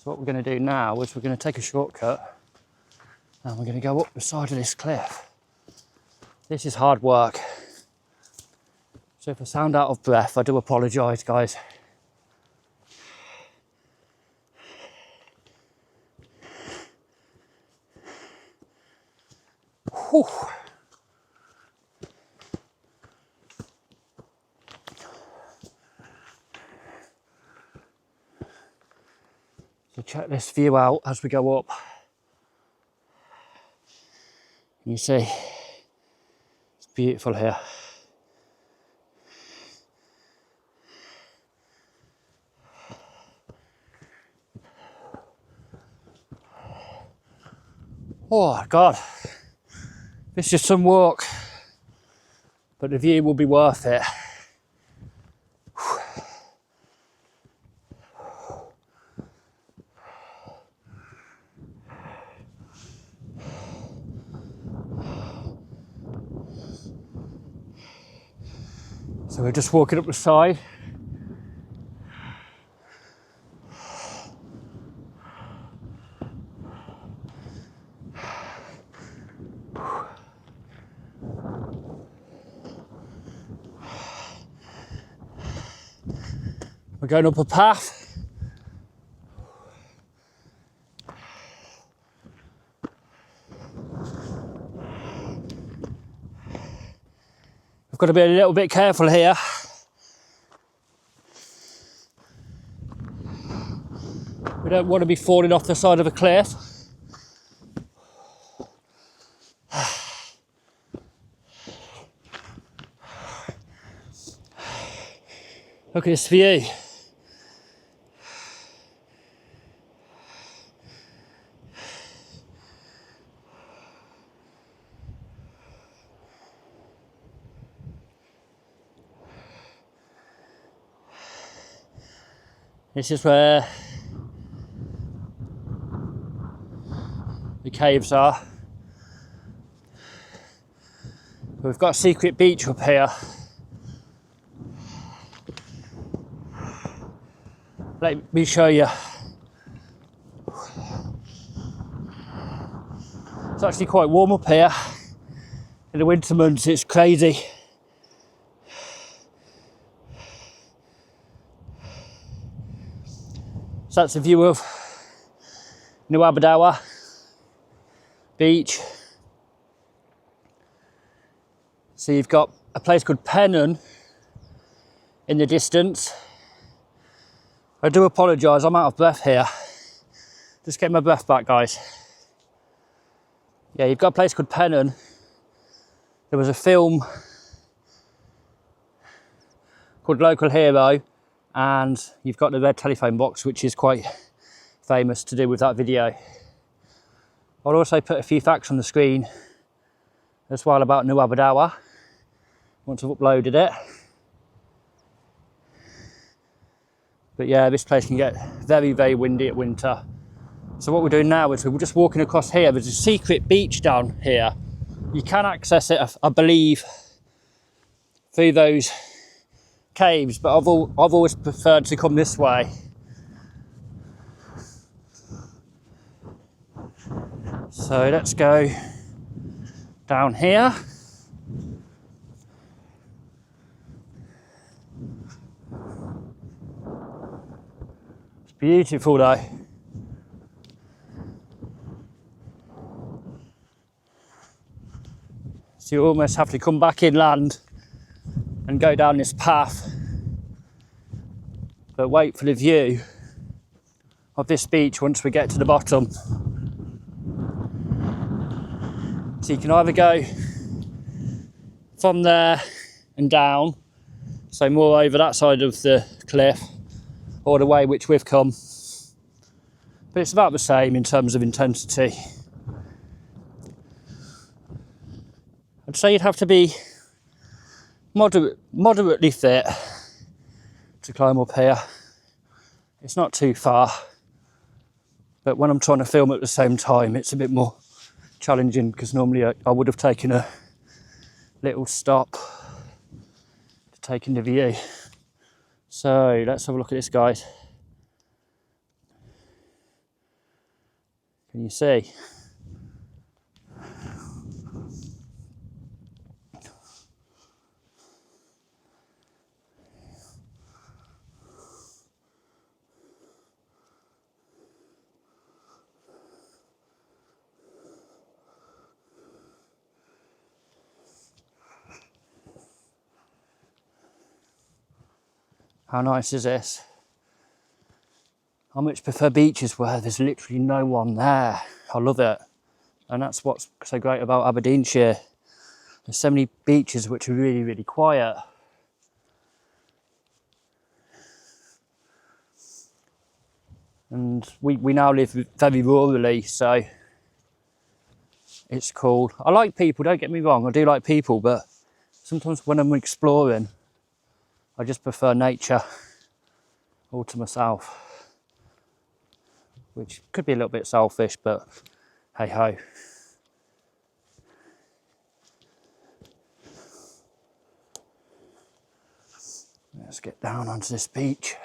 So what we're going to do now is we're going to take a shortcut and we're going to go up the side of this cliff. This is hard work. So if I sound out of breath, I do apologise, guys. Whew. So check this view out as we go up. You see, it's beautiful here. Oh God, it's just some walk, but the view will be worth it. So we're just walking up the side. We're going up a path. We've got to be a little bit careful here. We don't want to be falling off the side of a cliff. Look at this view. This is where the caves are. We've got a secret beach up here. Let me show you. It's actually quite warm up here. In the winter months it's crazy. So that's a view of New Aberdour Beach. So you've got a place called Pennon in the distance. I do apologise, I'm out of breath here. Just get my breath back, guys. Yeah, you've got a place called Pennon. There was a film called Local Hero, and you've got the red telephone box, which is quite famous to do with that video. I'll also put a few facts on the screen as well about New Aberdour once I've uploaded it. But yeah, this place can get very, very windy at winter. So what we're doing now is we're just walking across here. There's a secret beach down here. You can access it, I believe, through those caves, but I've always preferred to come this way. So let's go down here. It's beautiful though. So you almost have to come back inland and go down this path, but wait for the view of this beach once we get to the bottom. So you can either go from there and down, so more over that side of the cliff, or the way which we've come, but it's about the same in terms of intensity. I'd say you'd have to be moderately fit to climb up here. It's not too far, but when I'm trying to film at the same time, it's a bit more challenging, because normally I would have taken a little stop to take in the view. So let's have a look at this, guys. Can you see? How nice is this? I much prefer beaches where there's literally no one there. I love it. And that's what's so great about Aberdeenshire. There's so many beaches which are really, really quiet. And we now live very rurally, so it's cool. I like people, don't get me wrong, I do like people, but sometimes when I'm exploring, I just prefer nature all to myself. Which could be a little bit selfish, but hey ho. Let's get down onto this beach.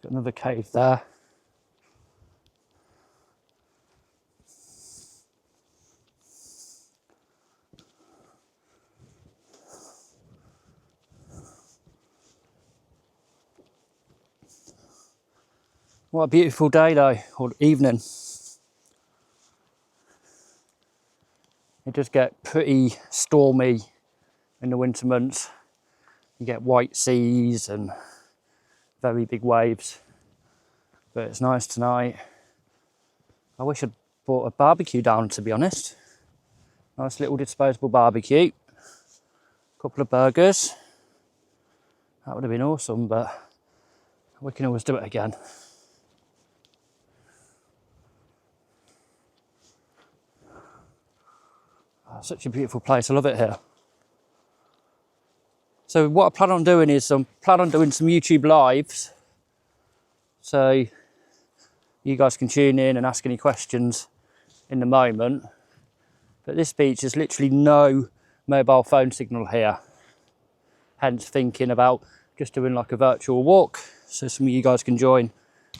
Got another cave there. What a beautiful day though, or evening. It does get pretty stormy in the winter months. You get white seas and very big waves, but it's nice tonight. I wish I'd brought a barbecue down, to be honest. Nice little disposable barbecue. A couple of burgers. That would have been awesome, but we can always do it again. Oh, such a beautiful place, I love it here. So what I plan on doing is I plan on doing some YouTube lives. So you guys can tune in and ask any questions in the moment. But this beach, there's literally no mobile phone signal here. Hence thinking about just doing like a virtual walk so some of you guys can join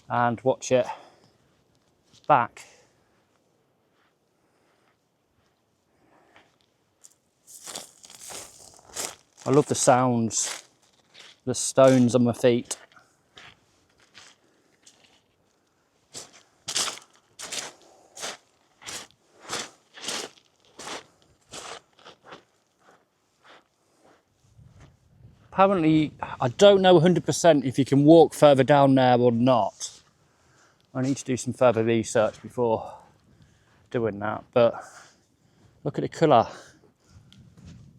and watch it back. I love the sounds, the stones on my feet. Apparently, I don't know 100% if you can walk further down there or not. I need to do some further research before doing that, but look at the colour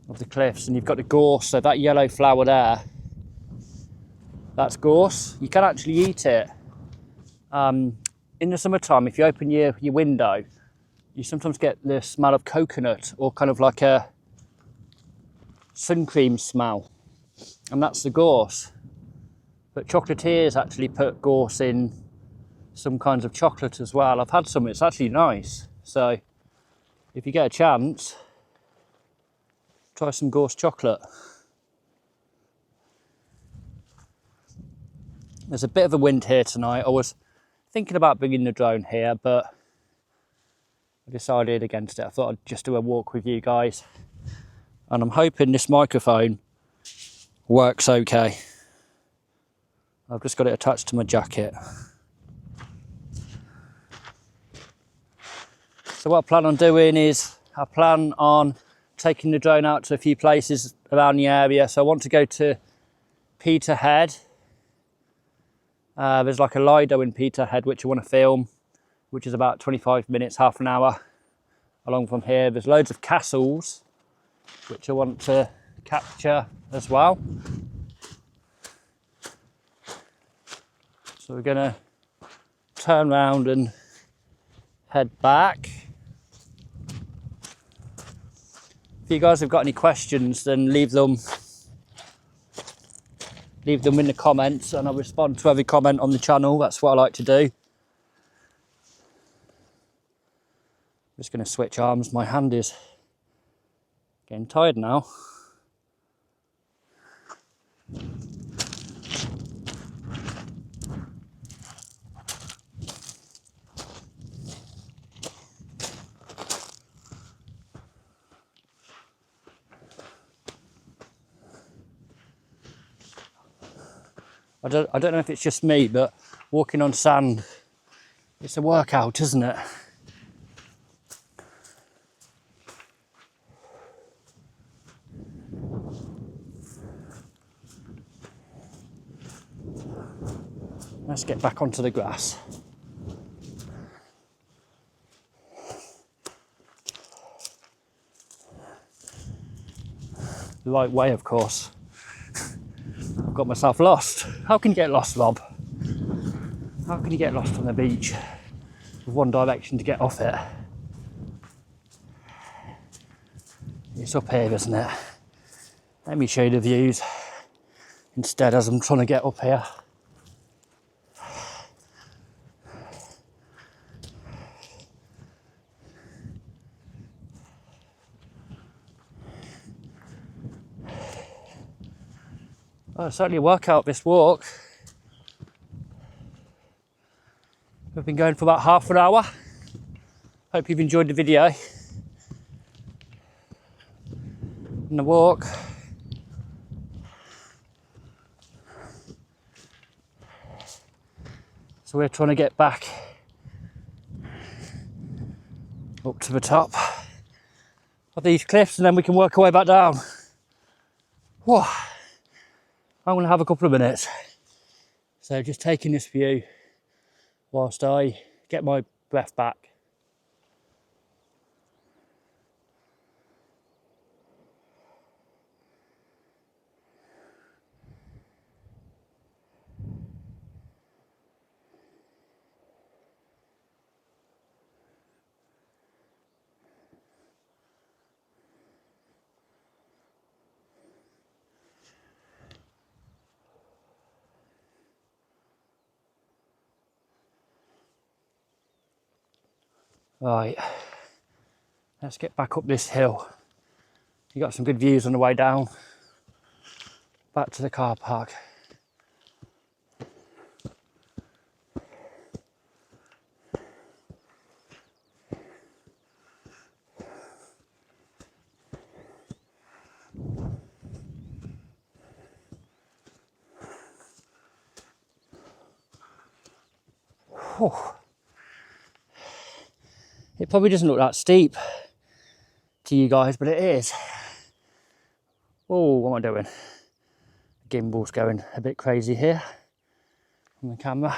of the cliffs, and you've got the gorse, so that yellow flower there, that's gorse. You can actually eat it. In the summertime, if you open your window, you sometimes get the smell of coconut or kind of like a sun cream smell, and that's the gorse. But chocolatiers actually put gorse in some kinds of chocolate as well. I've had some, it's actually nice. So if you get a chance, try some gorse chocolate. There's a bit of a wind here tonight. I was thinking about bringing the drone here, but I decided against it. I thought I'd just do a walk with you guys. And I'm hoping this microphone works okay. I've just got it attached to my jacket. So what I plan on doing is, I plan on taking the drone out to a few places around the area. So I want to go to Peterhead. There's like a Lido in Peterhead which I want to film, which is about 25 minutes, half an hour along from here. There's loads of castles which I want to capture as well. So we're going to turn around and head back. If you guys have got any questions, then leave them in the comments and I'll respond to every comment on the channel. That's what I like to do. I'm just going to switch arms. My hand is getting tired now. I don't know if it's just me, but walking on sand, it's a workout, isn't it? Let's get back onto the grass. The right way, of course. I've got myself lost. How can you get lost, Rob? How can you get lost on the beach with one direction to get off it? It's up here, isn't it? Let me show you the views instead as I'm trying to get up here. Well, it's certainly a workout, this walk. We've been going for about half an hour. Hope you've enjoyed the video and the walk. So we're trying to get back up to the top of these cliffs and then we can work our way back down. Whoa. I'm going to have a couple of minutes. So just taking this view whilst I get my breath back. Right, let's get back up this hill. You got some good views on the way down. Back to the car park. Whew. It probably doesn't look that steep to you guys, but it is. Oh, what am I doing? The gimbal's going a bit crazy here on the camera.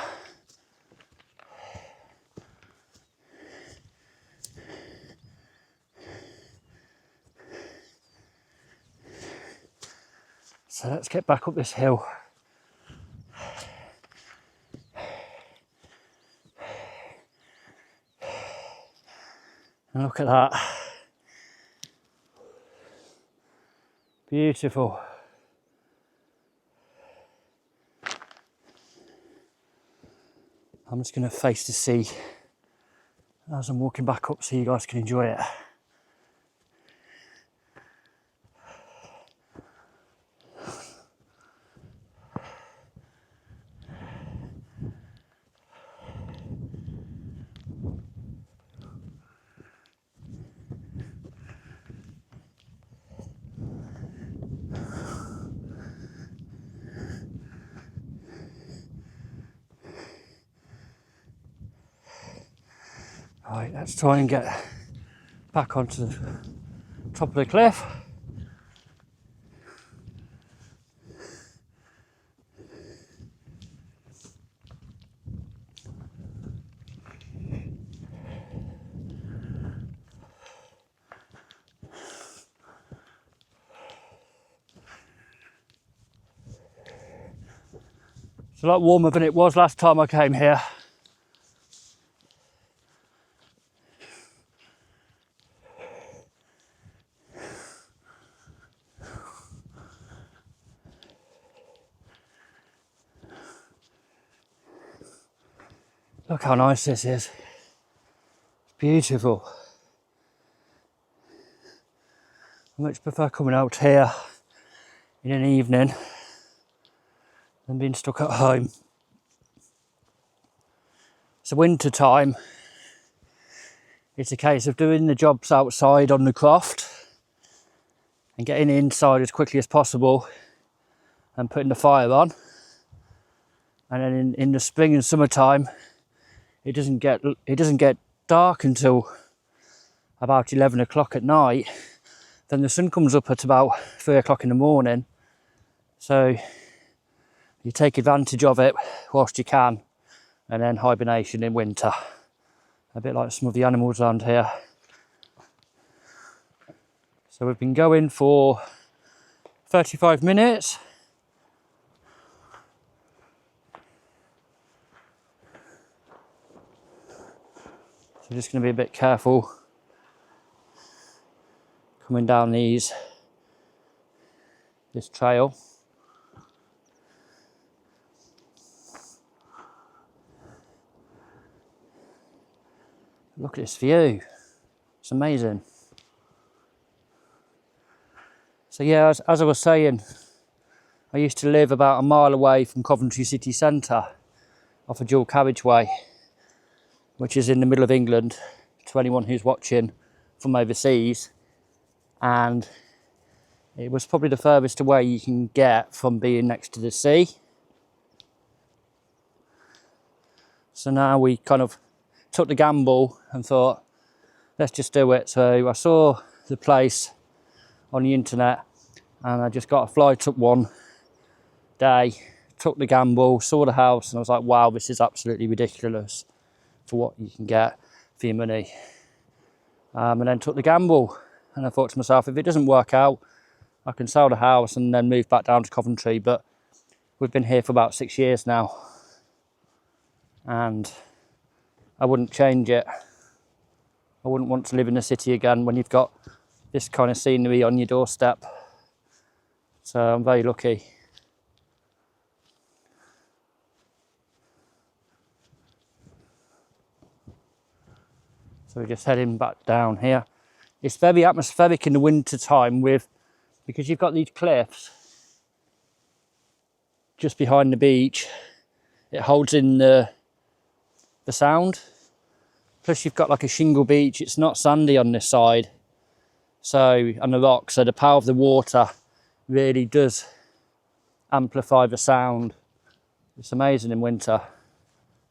So let's get back up this hill. And look at that. Beautiful. I'm just going to face the sea as I'm walking back up so you guys can enjoy it. Right, let's try and get back onto the top of the cliff. It's a lot warmer than it was last time I came here. Look how nice this is. It's beautiful. I much prefer coming out here in an evening than being stuck at home. It's winter time. It's a case of doing the jobs outside on the croft and getting inside as quickly as possible and putting the fire on. And then in the spring and summertime, it doesn't get dark until about 11 o'clock at night. Then the sun comes up at about 3 o'clock in the morning. So you take advantage of it whilst you can, and then hibernation in winter. A bit like some of the animals around here. So we've been going for 35 minutes. So just going to be a bit careful coming down this trail. Look at this view, it's amazing. So yeah, as I was saying, I used to live about a mile away from Coventry city centre off a dual carriageway, which is in the middle of England, to anyone who's watching from overseas. And it was probably the furthest away you can get from being next to the sea. So now we kind of took the gamble and thought, let's just do it. So I saw the place on the internet and I just got a flight up one day, took the gamble, saw the house, and I was like, wow, this is absolutely ridiculous for what you can get for your money. And then took the gamble, and I thought to myself, if it doesn't work out, I can sell the house and then move back down to Coventry. But we've been here for about 6 years now, and I wouldn't change it. I wouldn't want to live in the city again when you've got this kind of scenery on your doorstep. So I'm very lucky. So we're just heading back down here. It's very atmospheric in the winter time because you've got these cliffs just behind the beach. It holds in the sound. Plus you've got like a shingle beach. It's not sandy on this side. So, and the rocks, so the power of the water really does amplify the sound. It's amazing in winter.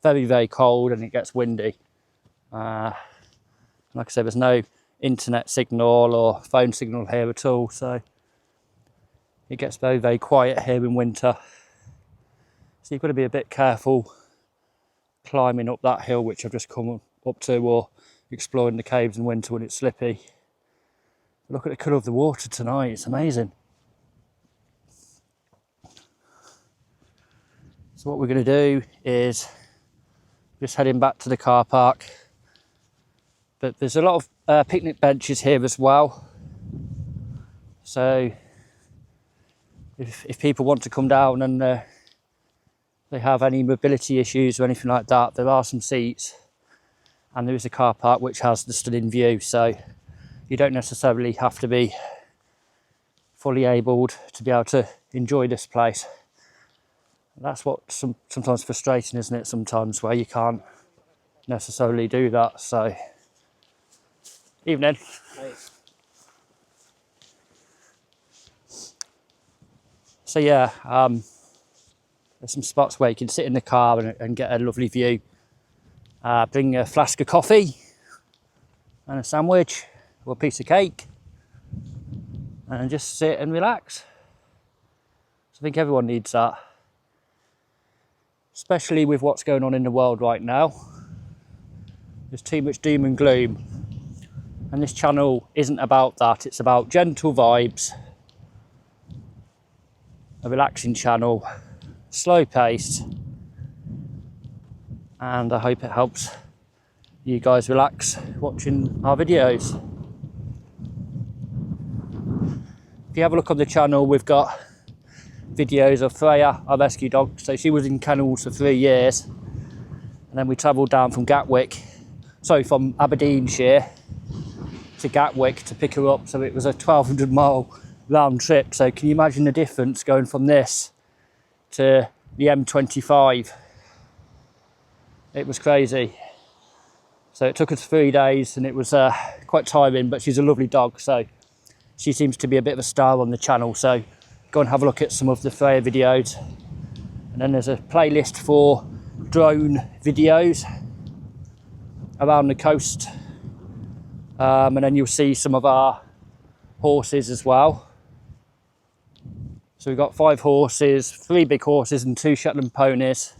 Very, very cold, and it gets windy. Like I said, there's no internet signal or phone signal here at all, so it gets very, very quiet here in winter. So you've got to be a bit careful climbing up that hill which I've just come up to, or exploring the caves in winter when it's slippy. Look at the colour of the water tonight, it's amazing. So what we're going to do is just heading back to the car park. But there's a lot of picnic benches here as well. So if people want to come down and they have any mobility issues or anything like that, there are some seats, and there is a car park which has the stunning view, so you don't necessarily have to be fully abled to be able to enjoy this place. And that's what sometimes frustrating, isn't it, sometimes, where you can't necessarily do that. So evening. So yeah, there's some spots where you can sit in the car and get a lovely view. Bring a flask of coffee and a sandwich or a piece of cake and just sit and relax. So I think everyone needs that, especially with what's going on in the world right now. There's too much doom and gloom, and this channel isn't about that. It's about gentle vibes, a relaxing channel, slow paced, and I hope it helps you guys relax watching our videos. If you have a look on the channel, we've got videos of Freya, our rescue dog. So she was in kennels for 3 years, and then we travelled down from from Aberdeenshire to Gatwick to pick her up. So it was a 1,200 mile round trip. So can you imagine the difference going from this to the M25? It was crazy. So it took us 3 days, and it was quite tiring, but she's a lovely dog, so she seems to be a bit of a star on the channel. So go and have a look at some of the Freya videos And then there's a playlist for drone videos around the coast. And then you'll see some of our horses as well. So we've got 5 horses, 3 big horses and 2 Shetland ponies.